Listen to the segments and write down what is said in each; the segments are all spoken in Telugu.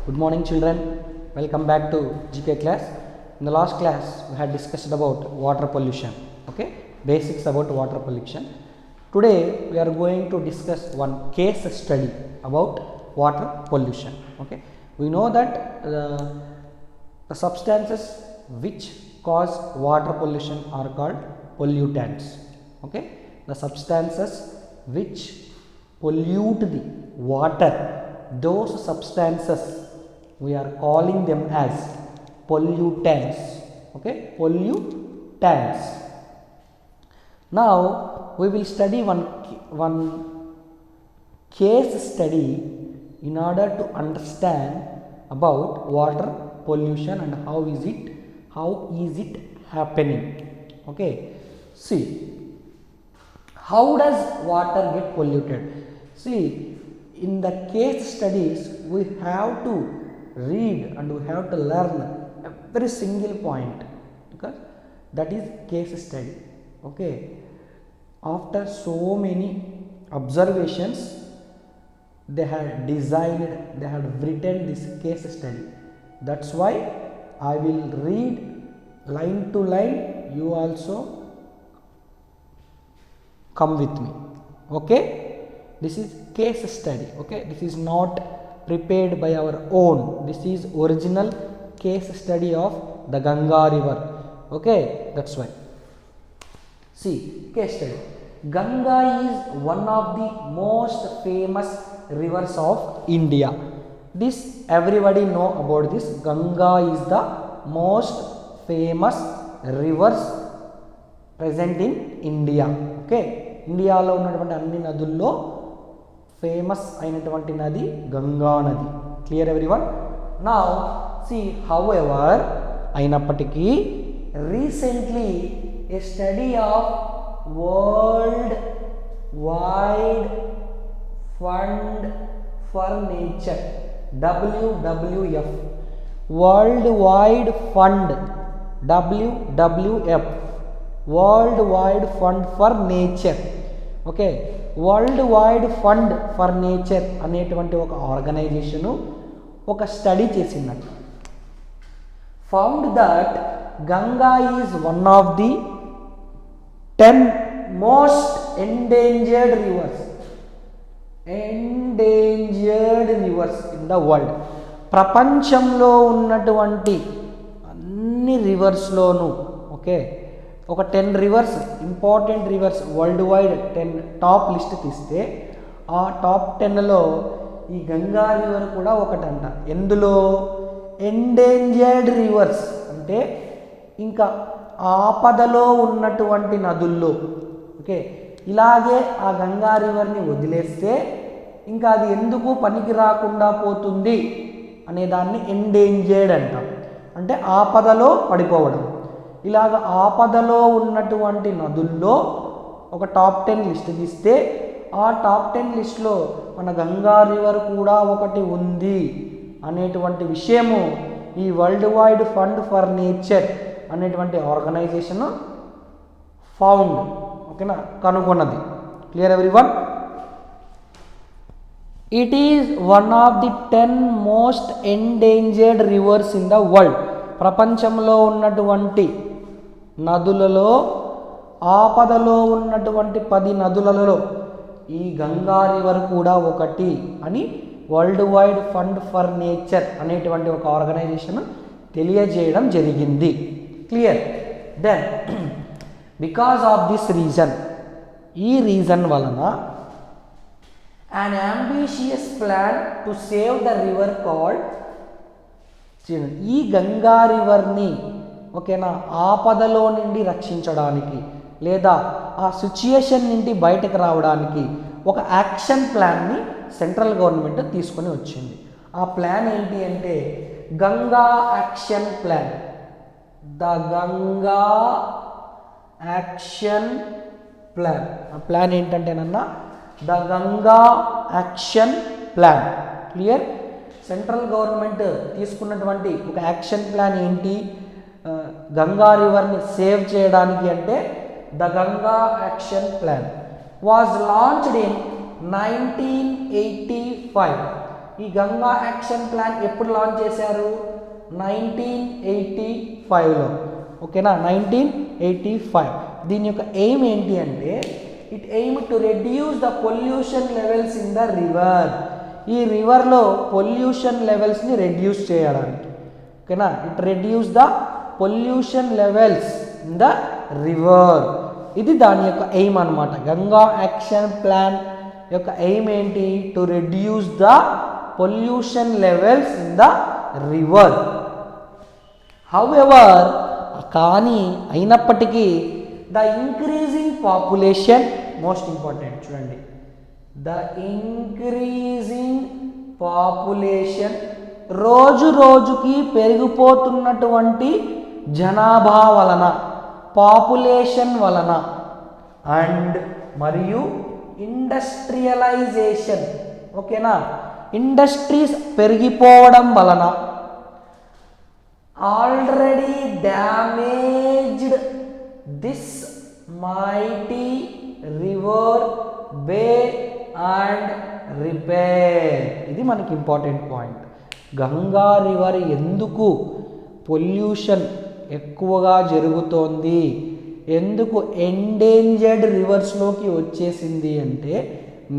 Good morning, children. Welcome back to GK class. In the last class, we had discussed about water pollution. Okay, basics about water pollution. Today, we are going to discuss one case study about water pollution. Okay, we know that the substances which cause water pollution are called pollutants. Okay, the substances which pollute the water, those substances we are calling them as pollutants. Okay, pollutants. Now we will study one case study in order to understand about water pollution and how is it happening. Okay, see, how does water get polluted? See, in the case studies we have to read and we have to learn every single point, because that is case study. Okay, after so many observations they had designed, they had written this case study. That's why I will read line to line, you also come with me. Okay, this is case study. Okay, this is not prepared by our own, this is original case study of the Ganga river. Okay, that's why. See, case study. Ganga is one of the most famous rivers of India. This everybody know about this. Ganga is the most famous rivers present in India. Okay, ఇండియాలో ఉన్నటువంటి అన్ని నదుల్లో ఫేమస్ అయినటువంటి నది గంగా నది. Clear everyone? Now see, however, అయినప్పటికీ recently a study of world wide fund for nature, WWF, world wide fund, WWF, world wide fund for nature. Okay, world wide fund for nature అనేటువంటి ఒక ఆర్గనైజేషను ఒక స్టడీ చేసిందంట. Found that Ganga is one of the 10 most endangered rivers in the world. ప్రపంచంలో ఉన్నటువంటి అన్ని రివర్స్లోనూ, ఓకే, ఒక 10 rivers, important rivers, world wide 10 top list తీస్తే ఆ టాప్ 10లో ఈ గంగా రివర్ కూడా ఒకటంట. ఎందులో? ఎండేంజర్డ్ రివర్స్, అంటే ఇంకా ఆపదలో ఉన్నటువంటి నదుల్లో. ఓకే, ఇలాగే ఆ గంగా రివర్ని వదిలేస్తే ఇంకా అది ఎందుకు పనికి రాకుండా పోతుంది అనే దాన్ని ఎండేంజర్డ్ అంటాం. అంటే ఆపదలో పడిపోవడం. ఇలాగ ఆపదలో ఉన్నటువంటి నదుల్లో ఒక టాప్ 10 లిస్ట్ తీస్తే ఆ టాప్ 10 లిస్ట్లో మన గంగా రివర్ కూడా ఒకటి ఉంది అనేటువంటి విషయము ఈ world wide fund for nature అనేటువంటి ఆర్గనైజేషన్ ఫౌండ్. ఓకేనా, కనుగొన్నది. Clear everyone? It is one of the 10 most endangered rivers in the world. ప్రపంచంలో ఉన్నటువంటి నదులలో, ఆపదలో ఉన్నటువంటి 10 నదులలో ఈ గంగా రివర్ కూడా ఒకటి అని world wide fund for nature అనేటువంటి ఒక ఆర్గనైజేషన్ తెలియజేయడం జరిగింది. Clear? Then because of this reason, ఈ రీజన్ వలన an ambitious plan to save the river called, ఈ గంగా రివర్ని, ఓకేనా, ఆపదలో నుండి రక్షించడానికి లేదా ఆ సిచ్యుయేషన్ నుండి బయటకు రావడానికి ఒక యాక్షన్ ప్లాన్ని సెంట్రల్ గవర్నమెంట్ తీసుకొని వచ్చింది. ఆ ప్లాన్ ఏంటి అంటే Ganga action plan. The Ganga action plan. ఆ ప్లాన్ ఏంటంటేనన్నా the Ganga action plan. Clear? Central government తీసుకున్నటువంటి ఒక యాక్షన్ ప్లాన్ ఏంటి? గంగా రివర్ని సేవ్ చేయడానికి అంటే the Ganga action plan was launched in 1985. ఈ గంగా యాక్షన్ ప్లాన్ ఎప్పుడు లాంచ్ చేశారు? 1985లో. ఓకేనా, 1985. దీని యొక్క ఎయిమ్ ఏంటి అంటే it aim to reduce the pollution levels in the river. ఈ రివర్లో పొల్యూషన్ లెవెల్స్ని రెడ్యూస్ చేయడానికి. ఓకేనా, it reduce the pollution levels in the river. ఇది దాని యొక్క ఎయిమ్ అన్నమాట. గంగా యాక్షన్ ప్లాన్ యొక్క ఎయిమ్ ఏంటి? To reduce the pollution levels in the river. However, కానీ అయినప్పటికీ the increasing population, most important చూడండి, ద ఇంక్రీజింగ్ పాపులేషన్, రోజు రోజుకి పెరిగిపోతున్నటువంటి జనాభా వలన, పాపులేషన్ వలన, అండ్ మరియు ఇండస్ట్రియలైజేషన్. ఓకేనా, ఇండస్ట్రీస్ పెరిగిపోవడం వలన already damaged this mighty river beyond repair. ఇది మనకి ఇంపార్టెంట్ పాయింట్. గంగా రివర్ ఎందుకు పొల్యూషన్ ఎక్కువగా జరుగుతోంది, ఎందుకు ఎండేంజర్డ్ రివర్స్లోకి వచ్చేసింది అంటే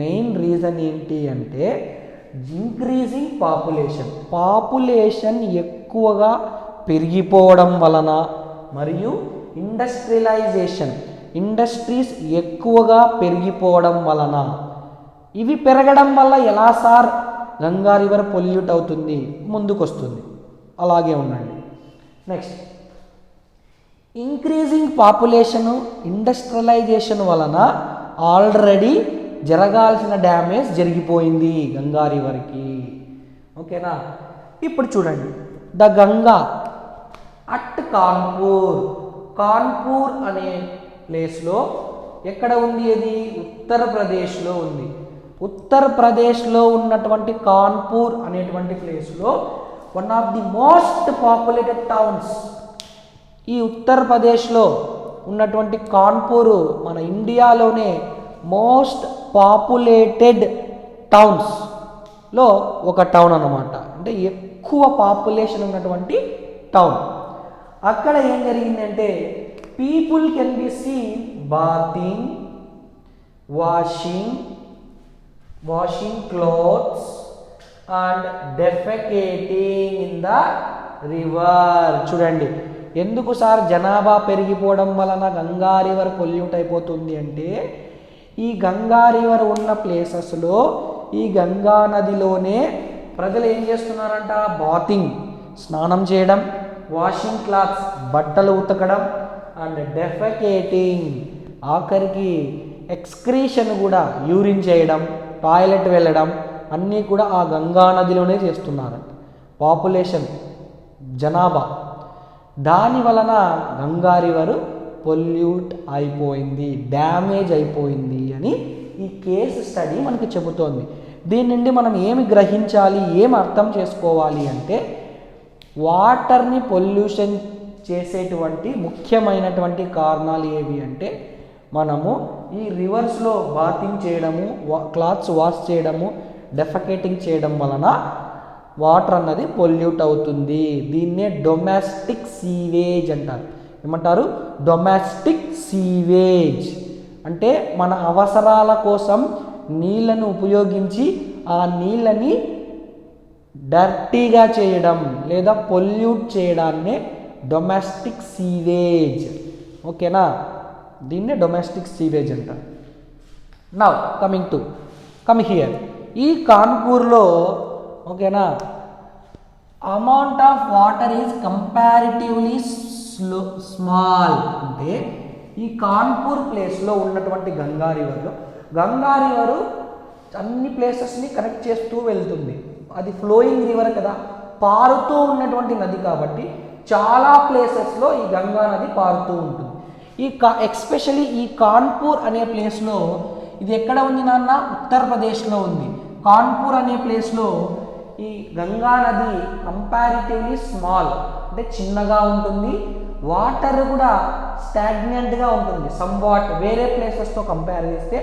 మెయిన్ రీజన్ ఏంటి అంటే ఇంక్రీజింగ్ పాపులేషన్. పాపులేషన్ ఎక్కువగా పెరిగిపోవడం వలన మరియు ఇండస్ట్రియలైజేషన్, ఇండస్ట్రీస్ ఎక్కువగా పెరిగిపోవడం వలన. ఇవి పెరగడం వల్ల ఎలా సార్ గంగా రివర్ పొల్యూట్ అవుతుంది? ముందుకు వస్తుంది, అలాగే ఉండండి. నెక్స్ట్, ఇంక్రీజింగ్ పాపులేషను, ఇండస్ట్రియలైజేషన్ వలన ఆల్రెడీ జరగాల్సిన డ్యామేజ్ జరిగిపోయింది గంగా రివర్కి. ఓకేనా, ఇప్పుడు చూడండి, ద గంగా అట్ కాన్పూర్. కాన్పూర్ అనే ప్లేస్లో ఎక్కడ ఉంది? అది ఉత్తరప్రదేశ్లో ఉంది. ఉత్తరప్రదేశ్లో ఉన్నటువంటి కాన్పూర్ అనేటువంటి ప్లేస్లో one of the most populated towns. ఈ ఉత్తరప్రదేశ్లో ఉన్నటువంటి కాన్పూరు మన ఇండియాలోనే మోస్ట్ పాపులేటెడ్ టౌన్స్లో ఒక టౌన్ అన్నమాట. అంటే ఎక్కువ పాపులేషన్ ఉన్నటువంటి టౌన్. అక్కడ ఏం జరిగిందంటే people can be seen bathing, washing clothes and defecating in the river. చూడండి, ఎందుకు సార్ జనాభా పెరిగిపోవడం వలన గంగా రివర్ పొల్యూట్ అయిపోతుంది అంటే ఈ గంగా రివర్ ఉన్న ప్లేసెస్లో ఈ గంగా నదిలోనే ప్రజలు ఏం చేస్తున్నారంట? బాతింగ్, స్నానం చేయడం, వాషింగ్ క్లాత్స్, బట్టలు ఉతకడం, అండ్ డెఫెకేటింగ్, ఆఖరికి ఎక్స్క్రీషన్ కూడా, యూరిన్ చేయడం, టాయిలెట్ వెళ్ళడం అన్నీ కూడా ఆ గంగా నదిలోనే చేస్తున్నారంట. పాపులేషన్, జనాభా, దాని వలన గంగా రివర్ పొల్యూట్ అయిపోయింది, డ్యామేజ్ అయిపోయింది అని ఈ కేస్ స్టడీ మనకి చెబుతోంది. దీని నుండి మనం ఏమి గ్రహించాలి, ఏమి అర్థం చేసుకోవాలి అంటే వాటర్ని పొల్యూషన్ చేసేటువంటి ముఖ్యమైనటువంటి కారణాలు ఏవి అంటే మనము ఈ రివర్స్లో బాతింగ్ చేయడము, క్లాత్స్ వాష్ చేయడము, డెఫెకేటింగ్ చేయడం వలన వాటర్ అన్నది పొల్యూట్ అవుతుంది. దీన్నే డొమెస్టిక్ సీవేజ్ అంటారు. ఏమంటారు? డొమెస్టిక్ సీవేజ్ అంటే మన అవసరాల కోసం నీళ్లను ఉపయోగించి ఆ నీళ్ళని డర్టీగా చేయడం లేదా పొల్యూట్ చేయడాన్నే డొమెస్టిక్ సీవేజ్. ఓకేనా, దీన్నే డొమెస్టిక్ సీవేజ్ అంటారు. Now come here. ఈ కాన్పూర్లో ఓకేనా amount of water is comparatively small. అంటే ఈ కాన్పూర్ ప్లేస్లో ఉన్నటువంటి గంగా రివర్ అన్ని ప్లేసెస్ని కనెక్ట్ చేస్తూ వెళ్తుంది. అది ఫ్లోయింగ్ రివర్ కదా, పారుతూ ఉన్నటువంటి నది కాబట్టి చాలా ప్లేసెస్లో ఈ గంగా నది పారుతూ ఉంటుంది. ఎస్పెషలీ ఈ కాన్పూర్ అనే ప్లేస్లో, ఇది ఎక్కడ ఉంది నాన్న? ఉత్తరప్రదేశ్లో ఉంది. కాన్పూర్ అనే ప్లేస్లో ఈ గంగా నది కంపారిటివ్లీ స్మాల్ అంటే చిన్నగా ఉంటుంది. వాటర్ కూడా స్టాగ్నెంట్గా ఉంటుంది. సమ్వాట్ వేరే ప్లేసెస్తో కంపేర్ చేస్తే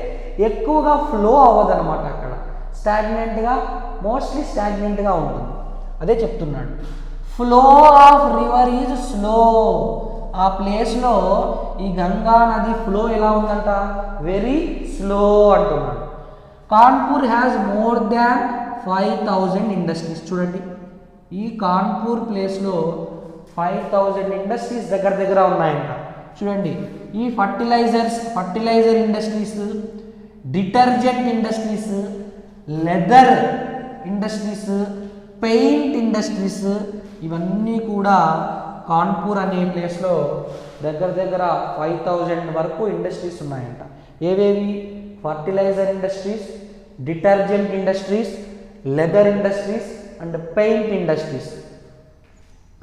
ఎక్కువగా ఫ్లో అవ్వదన్నమాట. అక్కడ స్టాగ్నెంట్గా మోస్ట్లీ స్టాగ్నెంట్గా ఉంటుంది. అదే చెప్తున్నాడు. Flow of river is slow. ఆ ప్లేస్లో ఈ గంగా నది ఫ్లో ఎలా ఉందంట, వెరీ స్లో అంటున్నాడు. Kanpur has more than 5000 industries. చూడండి, ఈ కాన్పూర్ ప్లేస్లో 5000 ఇండస్ట్రీస్ దగ్గర ఉన్నాయంట. చూడండి, ఈ fertiliser industries, detergent industries, leather industries, paint industries, ఇవన్నీ కూడా కాన్పూర్ అనే ప్లేస్లో దగ్గర 5000 వరకు ఇండస్ట్రీస్ ఉన్నాయంట. ఏవేవి? Fertilizer industries, detergent industries, leather industries and paint industries.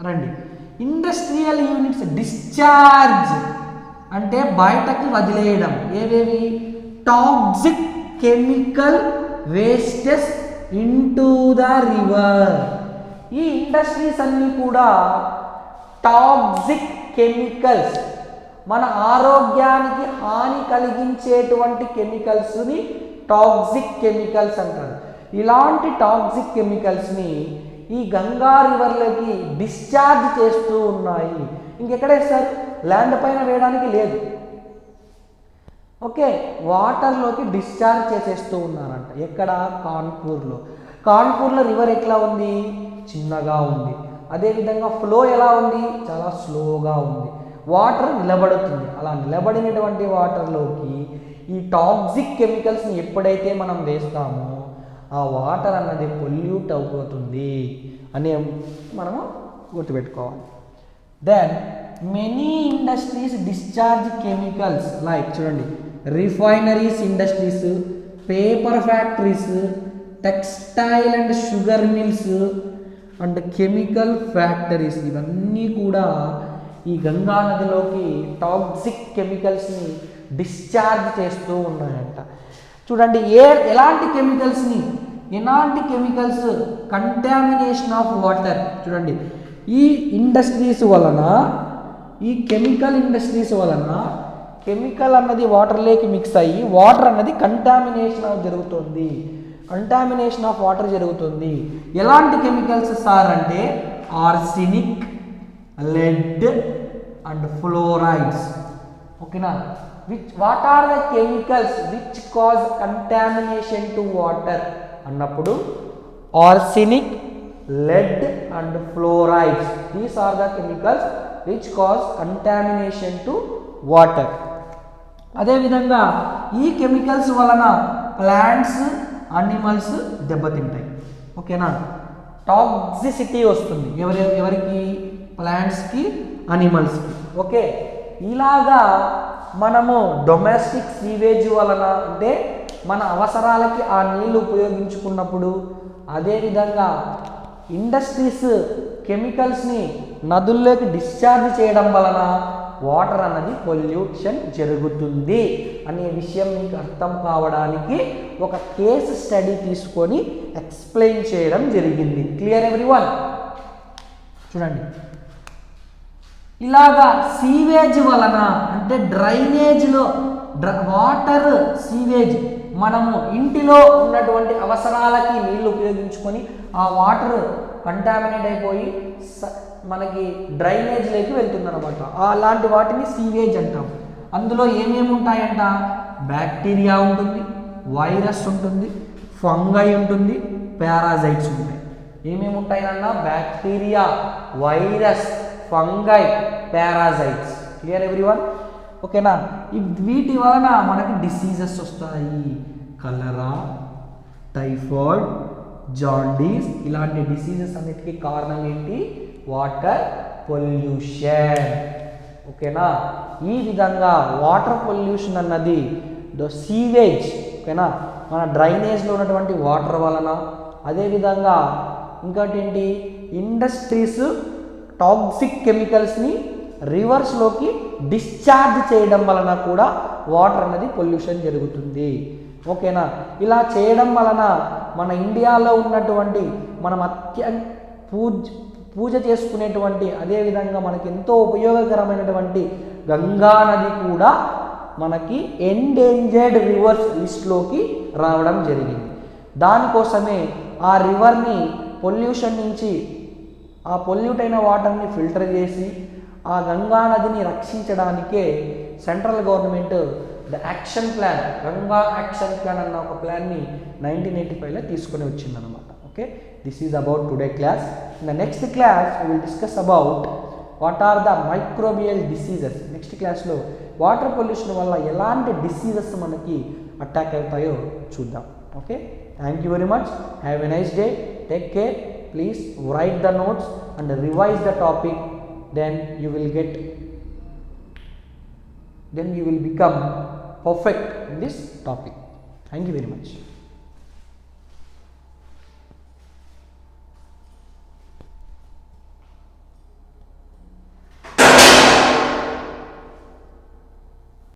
రండి, ఇండస్ట్రియల్ యూనిట్స్ డిశ్చార్జ్ అంటే బయటకి వదిలేయడం. ఏవేవి? Toxic chemical wastes into the river. ఈ ఇండస్ట్రీస్ అన్నీ కూడా టాక్సిక్ కెమికల్స్, మన ఆరోగ్యానికి హాని కలిగించేటువంటి కెమికల్స్ని టాక్సిక్ కెమికల్స్ అంటారు. ఇలాంటి టాక్సిక్ కెమికల్స్ని ఈ గంగా రివర్లోకి డిశ్చార్జ్ చేస్తూ ఉన్నాయి. ఇంకెక్కడ వేస్తారు? ల్యాండ్ పైన వేయడానికి లేదు. ఓకే, వాటర్లోకి డిశ్చార్జ్ చేసేస్తూ ఉన్నారంట. ఎక్కడ? కాన్పూర్లో రివర్ ఎట్లా ఉంది? చిన్నగా ఉంది. అదేవిధంగా ఫ్లో ఎలా ఉంది? చాలా స్లోగా ఉంది. వాటర్ నిలబడుతుంది. అలా నిలబడినటువంటి వాటర్లోకి ఈ టాక్సిక్ కెమికల్స్ని ఎప్పుడైతే మనం వేస్తామో ఆ వాటర్ అన్నది పొల్యూట్ అయిపోతుంది అని మనము గుర్తుపెట్టుకోవాలి. Then many industries discharge chemicals like, చూడండి, refineries industries, paper factories, textile and sugar mills and chemical factories, ఇవన్నీ కూడా ఈ గంగా నదిలోకి టాక్సిక్ కెమికల్స్ని డిశ్చార్జ్ చేస్తూ ఉన్నాయంట. చూడండి, ఎలాంటి కెమికల్స్? Contamination of water. చూడండి, ఈ ఇండస్ట్రీస్ వలన, ఈ కెమికల్ ఇండస్ట్రీస్ వలన కెమికల్ అన్నది వాటర్లోకి మిక్స్ అయ్యి వాటర్ అన్నది కంటామినేషన్ ఆఫ్ వాటర్ జరుగుతుంది. ఎలాంటి కెమికల్స్ సార్ అంటే ఆర్సినిక్, లెడ్ అండ్ ఫ్లోరైడ్స్. ఓకేనా? What are the chemicals which cause contamination to water అన్నప్పుడు arsenic, lead and fluorides, these are the chemicals which cause contamination to water. అదే విధంగా ఈ కెమికల్స్ వలన ప్లాంట్స్, అనిమల్స్ దెబ్బతింటాయి. ఓకేనా? టాక్సిసిటీ వస్తుంది ఎవరికి? ప్లాంట్స్కి, అనిమల్స్కి. ఓకే, ఇలాగా మనము డొమెస్టిక్ సీవేజ్ వలన అంటే మన అవసరాలకి ఆ నీళ్లు ఉపయోగించుకున్నప్పుడు, అదేవిధంగా ఇండస్ట్రీస్ కెమికల్స్ని నదుల్లోకి డిశ్చార్జ్ చేయడం వలన వాటర్ అన్నది పొల్యూషన్ జరుగుతుంది అనే విషయం మీకు అర్థం కావడానికి ఒక కేస్ స్టడీ తీసుకొని ఎక్స్ప్లెయిన్ చేయడం జరిగింది. Clear everyone? చూడండి, ఇలాగా సీవేజ్ వలన అంటే డ్రైనేజ్లో వాటర్ సీవేజ్, మనము ఇంటిలో ఉన్నటువంటి అవసరాలకి నీళ్లు ఉపయోగించుకొని ఆ వాటర్ కంటామినేట్ అయిపోయి మనకి డ్రైనేజ్లోకి వెళ్తుందన్నమాట. అలాంటి వాటిని సీవేజ్ అంటాం. అందులో ఏమేమి ఉంటాయంట? బ్యాక్టీరియా ఉంటుంది, వైరస్ ఉంటుంది, ఫంగై ఉంటుంది, పారాసైట్స్ ఉంటాయి. ఏమేమి ఉంటాయన్న? Bacteria, virus, fungi, parasites. Clear everyone? ఓకేనా? వీటి వలన మనకి డిసీజెస్ వస్తాయి. కలరా, టైఫాయిడ్, జాండీస్, ఇలాంటి డిసీజెస్ అన్నిటికీ కారణం ఏంటి? Water pollution. ఓకేనా? ఈ విధంగా వాటర్ పొల్యూషన్ అన్నది సీవేజ్, ఓకేనా, మన డ్రైనేజ్లో ఉన్నటువంటి వాటర్ వలన, అదేవిధంగా ఇంకోటి ఏంటి? ఇండస్ట్రీస్ టాక్సిక్ కెమికల్స్ని రివర్స్లోకి డిశ్చార్జ్ చేయడం వలన కూడా వాటర్ అనేది పొల్యూషన్ జరుగుతుంది. ఓకేనా? ఇలా చేయడం వలన మన ఇండియాలో ఉన్నటువంటి మనం పూజ చేసుకునేటువంటి, అదేవిధంగా మనకి ఎంతో ఉపయోగకరమైనటువంటి గంగా నది కూడా మనకి ఎండేంజర్డ్ రివర్స్ లిస్ట్లోకి రావడం జరిగింది. దానికోసమే ఆ రివర్ని పొల్యూషన్ నుంచి ఆ పొల్యూట్ అయిన వాటర్ని ఫిల్టర్ చేసి ఆ గంగా నదిని రక్షించడానికే central government the action plan, Ganga action plan అన్న ఒక ప్లాన్ని 1985లో తీసుకొని వచ్చిందనమాట. Okay, this is about today class. In the next class we will discuss about what are the microbial diseases. Next క్లాస్లో వాటర్ పొల్యూషన్ వల్ల ఎలాంటి డిసీజెస్ మనకి అటాక్ అవుతాయో చూద్దాం. Okay, thank you very much. Have a nice day. Take care. Please write the notes and revise the topic, then you will become perfect in this topic. Thank you very much.